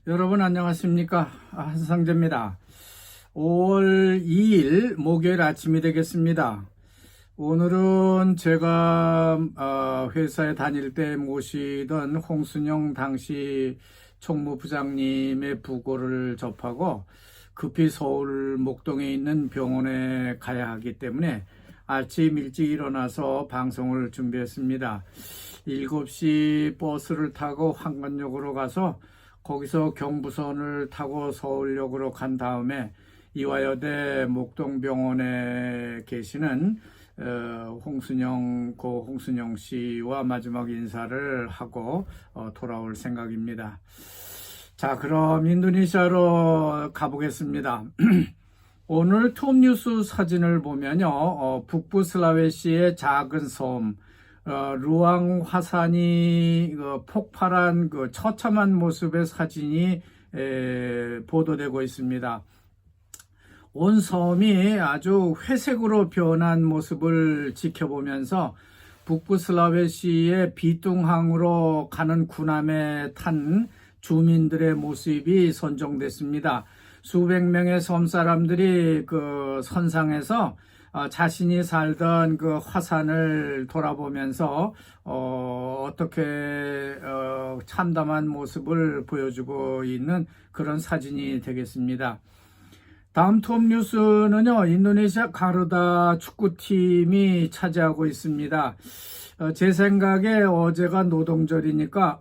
여러분 안녕하십니까? 한상재입니다. 5월 2일 목요일 아침이 되겠습니다. 오늘은 제가 회사에 다닐 때 모시던 홍순영 당시 총무부장님의 부고를 접하고 급히 서울 목동에 있는 병원에 가야 하기 때문에 아침 일찍 일어나서 방송을 준비했습니다. 7시 버스를 타고 황건역으로 가서 거기서 경부선을 타고 서울역으로 간 다음에 이화여대 목동병원에 계시는 홍순영 씨와 마지막 인사를 하고 돌아올 생각입니다. 자, 그럼 인도네시아로 가보겠습니다. 오늘 톱뉴스 사진을 보면요, 북부 슬라웨시의 작은 섬 루앙 화산이 폭발한 그 처참한 모습의 사진이 보도되고 있습니다. 온 섬이 아주 회색으로 변한 모습을 지켜보면서 북부 슬라웨시의 비뚱항으로 가는 군함에 탄 주민들의 모습이 선정됐습니다. 수백 명의 섬 사람들이 그 선상에서 자신이 살던 그 화산을 돌아보면서 어떻게 참담한 모습을 보여주고 있는 그런 사진이 되겠습니다. 다음 톱 뉴스는요, 인도네시아 가르다 축구팀이 차지하고 있습니다. 제 생각에 어제가 노동절이니까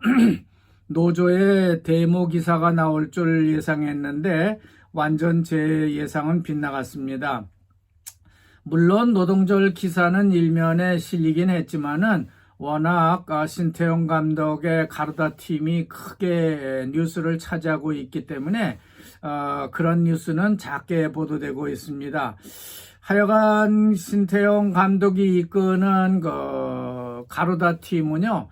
노조의 데모 기사가 나올 줄 예상했는데 완전 제 예상은 빗나갔습니다. 물론 노동절 기사는 일면에 실리긴 했지만은 워낙 신태용 감독의 가르다 팀이 크게 뉴스를 차지하고 있기 때문에 그런 뉴스는 작게 보도되고 있습니다. 하여간 신태용 감독이 이끄는 그 가르다 팀은요,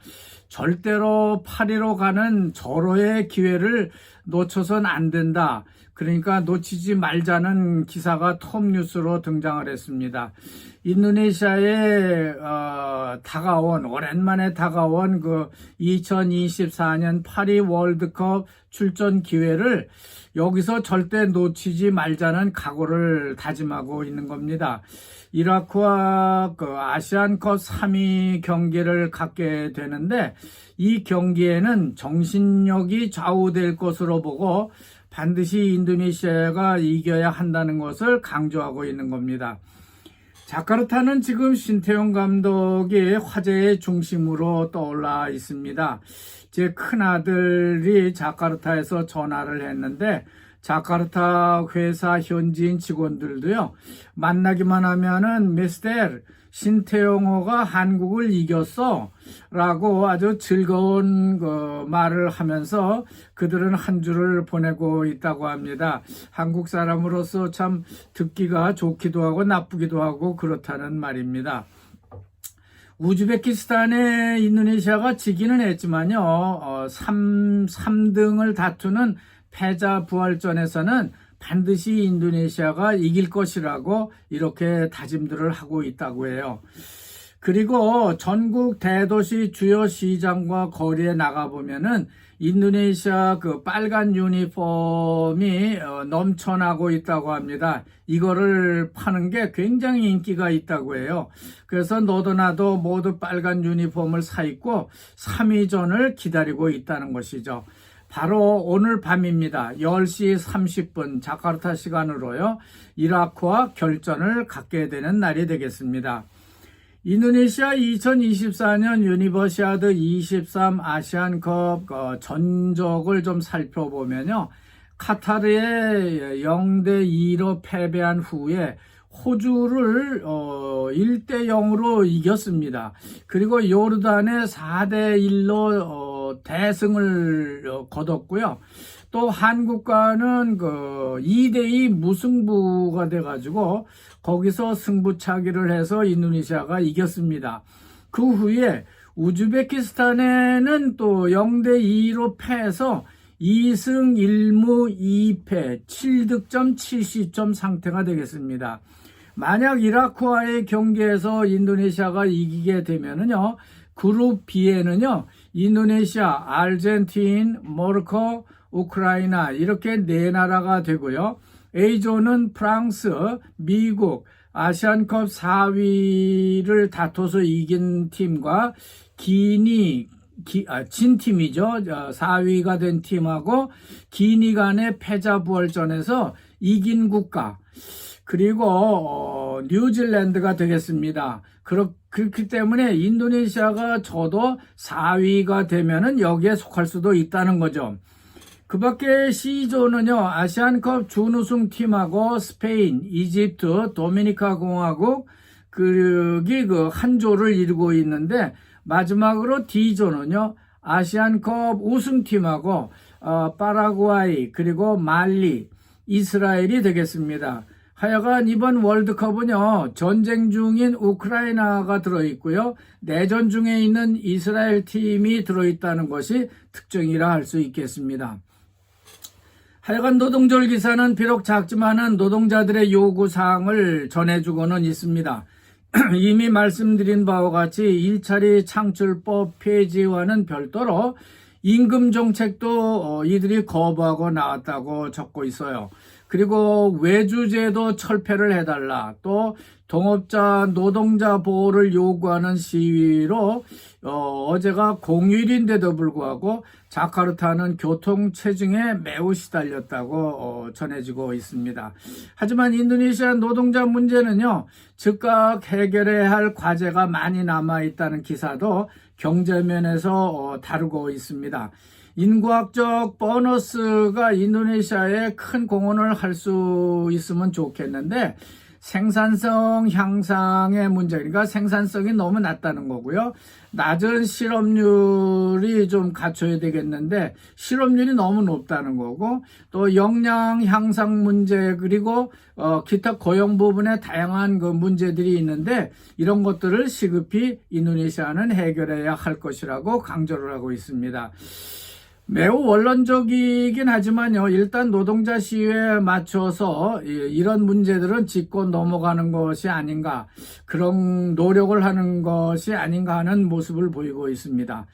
절대로 파리로 가는 절호의 기회를 놓쳐선 안 된다. 그러니까 놓치지 말자는 기사가 톱뉴스로 등장을 했습니다. 인도네시아에 오랜만에 다가온 그 2024년 파리 월드컵 출전 기회를 여기서 절대 놓치지 말자는 각오를 다짐하고 있는 겁니다. 이라크와 그 아시안컵 3위 경기를 갖게 되는데 이 경기에는 정신력이 좌우될 것으로 보고 반드시 인도네시아가 이겨야 한다는 것을 강조하고 있는 겁니다. 자카르타는 지금 신태용 감독이 화제의 중심으로 떠올라 있습니다. 제 큰아들이 자카르타에서 전화를 했는데 자카르타 회사 현지인 직원들도요, 만나기만 하면은 미스터 신태용호가 한국을 이겼어 라고 아주 즐거운 말을 하면서 그들은 한 주를 보내고 있다고 합니다. 한국 사람으로서 참 듣기가 좋기도 하고 나쁘기도 하고 그렇다는 말입니다. 우즈베키스탄에 인도네시아가 지기는 했지만요, 3등을 다투는 패자 부활전에서는 반드시 인도네시아가 이길 것이라고 이렇게 다짐들을 하고 있다고 해요. 그리고 전국 대도시 주요 시장과 거리에 나가보면은 인도네시아 그 빨간 유니폼이 넘쳐나고 있다고 합니다. 이거를 파는 게 굉장히 인기가 있다고 해요. 그래서 너도 나도 모두 빨간 유니폼을 사 입고 3위전을 기다리고 있다는 것이죠. 바로 오늘 밤입니다. 10시 30분 자카르타 시간으로요, 이라크와 결전을 갖게 되는 날이 되겠습니다. 인도네시아 2024년 유니버시아드 23 아시안컵 전적을 좀 살펴보면요, 카타르에 0대2로 패배한 후에 호주를 1대0으로 이겼습니다. 그리고 요르단에 4대1로 대승을 거뒀고요. 또 한국과는 2대2 무승부가 돼가지고 거기서 승부차기를 해서 인도네시아가 이겼습니다. 그 후에 우즈베키스탄에는 또 0대2로 패해서 2승 1무 2패 7득점 70점 상태가 되겠습니다. 만약 이라크와의 경기에서 인도네시아가 이기게 되면은요, 그룹 B에는요, 인도네시아, 아르헨티나, 모로코, 우크라이나 이렇게 네 나라가 되고요. A조는 프랑스, 미국, 아시안컵 4위를 다퉈서 이긴 팀과 진 팀이죠. 4위가 된 팀하고 기니 간의 패자부활전에서 이긴 국가, 그리고 뉴질랜드가 되겠습니다. 그렇기 때문에 인도네시아가 저도 4위가 되면은 여기에 속할 수도 있다는 거죠. 그 밖에 C조는요, 아시안컵 준우승 팀하고 스페인, 이집트, 도미니카 공화국, 그게 한 조를 이루고 있는데, 마지막으로 D조는요, 아시안컵 우승팀하고 파라과이, 그리고 말리, 이스라엘이 되겠습니다. 하여간 이번 월드컵은요, 전쟁 중인 우크라이나가 들어있고요, 내전 중에 있는 이스라엘 팀이 들어있다는 것이 특징이라 할 수 있겠습니다. 하여간 노동절 기사는 비록 작지만은 노동자들의 요구사항을 전해주고는 있습니다. 이미 말씀드린 바와 같이 일자리 창출법 폐지와는 별도로 임금 정책도 이들이 거부하고 나왔다고 적고 있어요. 그리고 외주제도 철폐를 해달라, 또 동업자 노동자 보호를 요구하는 시위로 어제가 공휴일인데도 불구하고 자카르타는 교통 체증에 매우 시달렸다고 전해지고 있습니다. 하지만 인도네시아 노동자 문제는요, 즉각 해결해야 할 과제가 많이 남아있다는 기사도 경제면에서 다루고 있습니다. 인구학적 보너스가 인도네시아에 큰 공헌을 할 수 있으면 좋겠는데, 생산성 향상의 문제, 그러니까 생산성이 너무 낮다는 거고요. 낮은 실업률이 좀 갖춰야 되겠는데 실업률이 너무 높다는 거고, 또 역량 향상 문제, 그리고 기타 고용 부분에 다양한 그 문제들이 있는데 이런 것들을 시급히 인도네시아는 해결해야 할 것이라고 강조를 하고 있습니다. 매우 원론적이긴 하지만요, 일단 노동자 시위에 맞춰서 이런 문제들은 짚고 넘어가는 것이 아닌가, 그런 노력을 하는 것이 아닌가 하는 모습을 보이고 있습니다.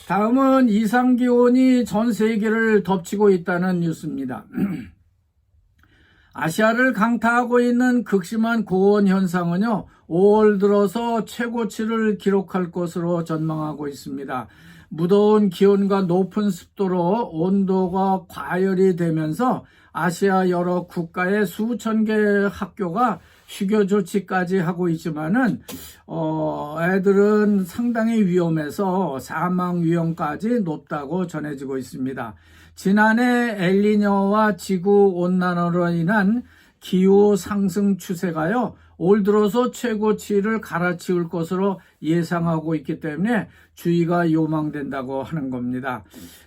다음은 이상기온이 전 세계를 덮치고 있다는 뉴스입니다. 아시아를 강타하고 있는 극심한 고온 현상은요, 5월 들어서 최고치를 기록할 것으로 전망하고 있습니다. 무더운 기온과 높은 습도로 온도가 과열이 되면서 아시아 여러 국가의 수천 개의 학교가 휴교 조치까지 하고 있지만은 애들은 상당히 위험해서 사망 위험까지 높다고 전해지고 있습니다. 지난해 엘니뇨와 지구 온난화로 인한 기후 상승 추세가요, 올 들어서 최고치를 갈아치울 것으로 예상하고 있기 때문에 주의가 요망된다고 하는 겁니다.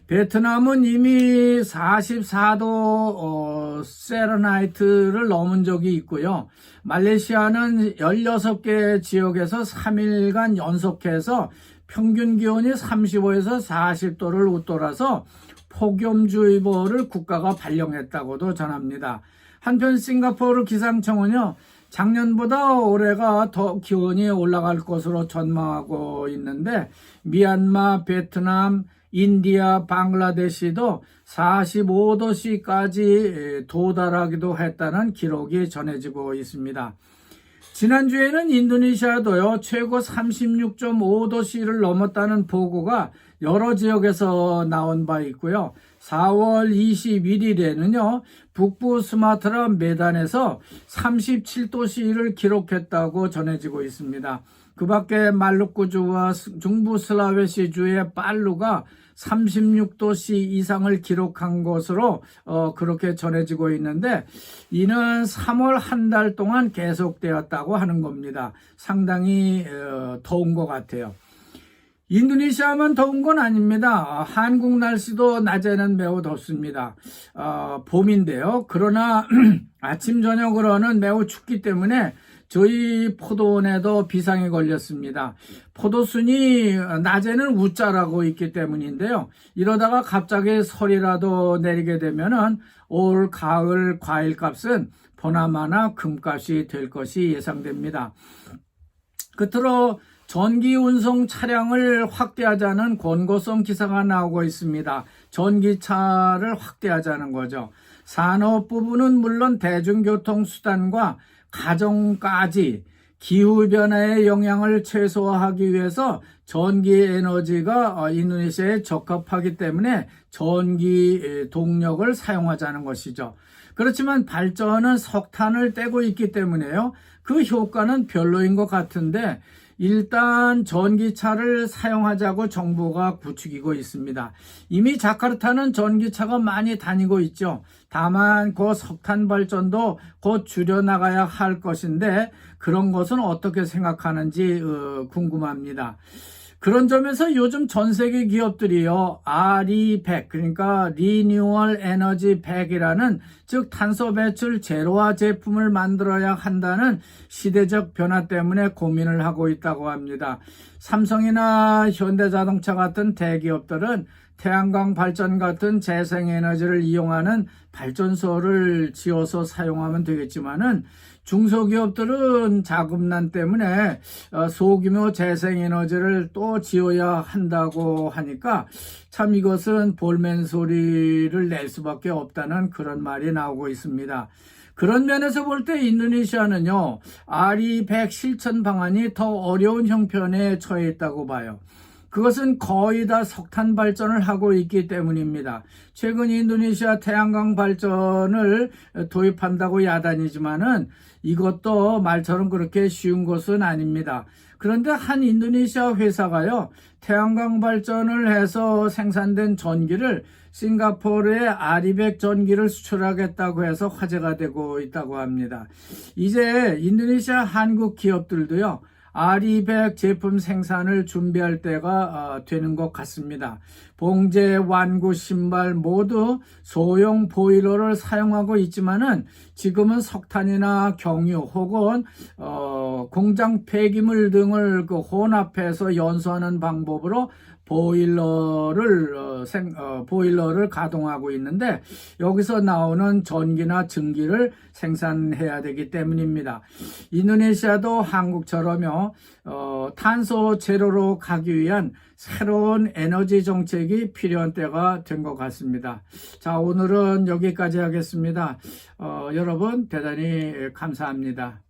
베트남은 이미 44도 세르나이트를 넘은 적이 있고요. 말레이시아는 16개 지역에서 3일간 연속해서 평균 기온이 35에서 40도를 웃돌아서 폭염주의보를 국가가 발령했다고도 전합니다. 한편 싱가포르 기상청은요, 작년보다 올해가 더 기온이 올라갈 것으로 전망하고 있는데, 미얀마, 베트남, 인디아, 방글라데시도 45도씨까지 도달하기도 했다는 기록이 전해지고 있습니다. 지난주에는 인도네시아도요, 최고 36.5도씨를 넘었다는 보고가 여러 지역에서 나온 바 있고요. 4월 21일에는요, 북부 스마트라 메단에서 37도씨를 기록했다고 전해지고 있습니다. 그 밖에 말루쿠주와 중부 슬라베시주의 빨루가 36도씨 이상을 기록한 것으로 그렇게 전해지고 있는데, 이는 3월 한 달 동안 계속되었다고 하는 겁니다. 상당히 더운 것 같아요. 인도네시아만 더운 건 아닙니다. 한국 날씨도 낮에는 매우 덥습니다. 봄인데요. 그러나 아침 저녁으로는 매우 춥기 때문에 저희 포도원에도 비상이 걸렸습니다. 포도순이 낮에는 우짜라고 있기 때문인데요. 이러다가 갑자기 설이라도 내리게 되면은 올 가을 과일값은 보나마나 금값이 될 것이 예상됩니다. 끝으로 전기 운송 차량을 확대하자는 권고성 기사가 나오고 있습니다. 전기차를 확대하자는 거죠. 산업 부분은 물론 대중교통수단과 가정까지 기후변화의 영향을 최소화하기 위해서 전기 에너지가 인도네시아에 적합하기 때문에 전기 동력을 사용하자는 것이죠. 그렇지만 발전은 석탄을 떼고 있기 때문에요. 그 효과는 별로인 것 같은데 일단 전기차를 사용하자고 정부가 부추기고 있습니다. 이미 자카르타는 전기차가 많이 다니고 있죠. 다만 그 석탄 발전도 곧 줄여나가야 할 것인데 그런 것은 어떻게 생각하는지 궁금합니다. 그런 점에서 요즘 전 세계 기업들이요, RE100, 그러니까 리뉴얼 에너지 100이라는 즉 탄소 배출 제로화 제품을 만들어야 한다는 시대적 변화 때문에 고민을 하고 있다고 합니다. 삼성이나 현대자동차 같은 대기업들은 태양광 발전 같은 재생에너지를 이용하는 발전소를 지어서 사용하면 되겠지만은 중소기업들은 자금난 때문에 소규모 재생에너지를 또 지어야 한다고 하니까 참 이것은 볼멘 소리를 낼 수밖에 없다는 그런 말이 나오고 있습니다. 그런 면에서 볼 때 인도네시아는요, RE100 실천 방안이 더 어려운 형편에 처해 있다고 봐요. 그것은 거의 다 석탄 발전을 하고 있기 때문입니다. 최근 인도네시아 태양광 발전을 도입한다고 야단이지만은 이것도 말처럼 그렇게 쉬운 것은 아닙니다. 그런데 한 인도네시아 회사가요, 태양광 발전을 해서 생산된 전기를 싱가포르에 RE100 전기를 수출하겠다고 해서 화제가 되고 있다고 합니다. 이제 인도네시아 한국 기업들도요, RE100 제품 생산을 준비할 때가 되는 것 같습니다. 봉제, 완구, 신발 모두 소형 보일러를 사용하고 있지만은 지금은 석탄이나 경유 혹은 공장 폐기물 등을 혼합해서 연소하는 방법으로 보일러를 가동하고 있는데 여기서 나오는 전기나 증기를 생산해야 되기 때문입니다. 인도네시아도 한국처럼요, 탄소 제로로 가기 위한 새로운 에너지 정책이 필요한 때가 된 것 같습니다. 자, 오늘은 여기까지 하겠습니다. 여러분 대단히 감사합니다.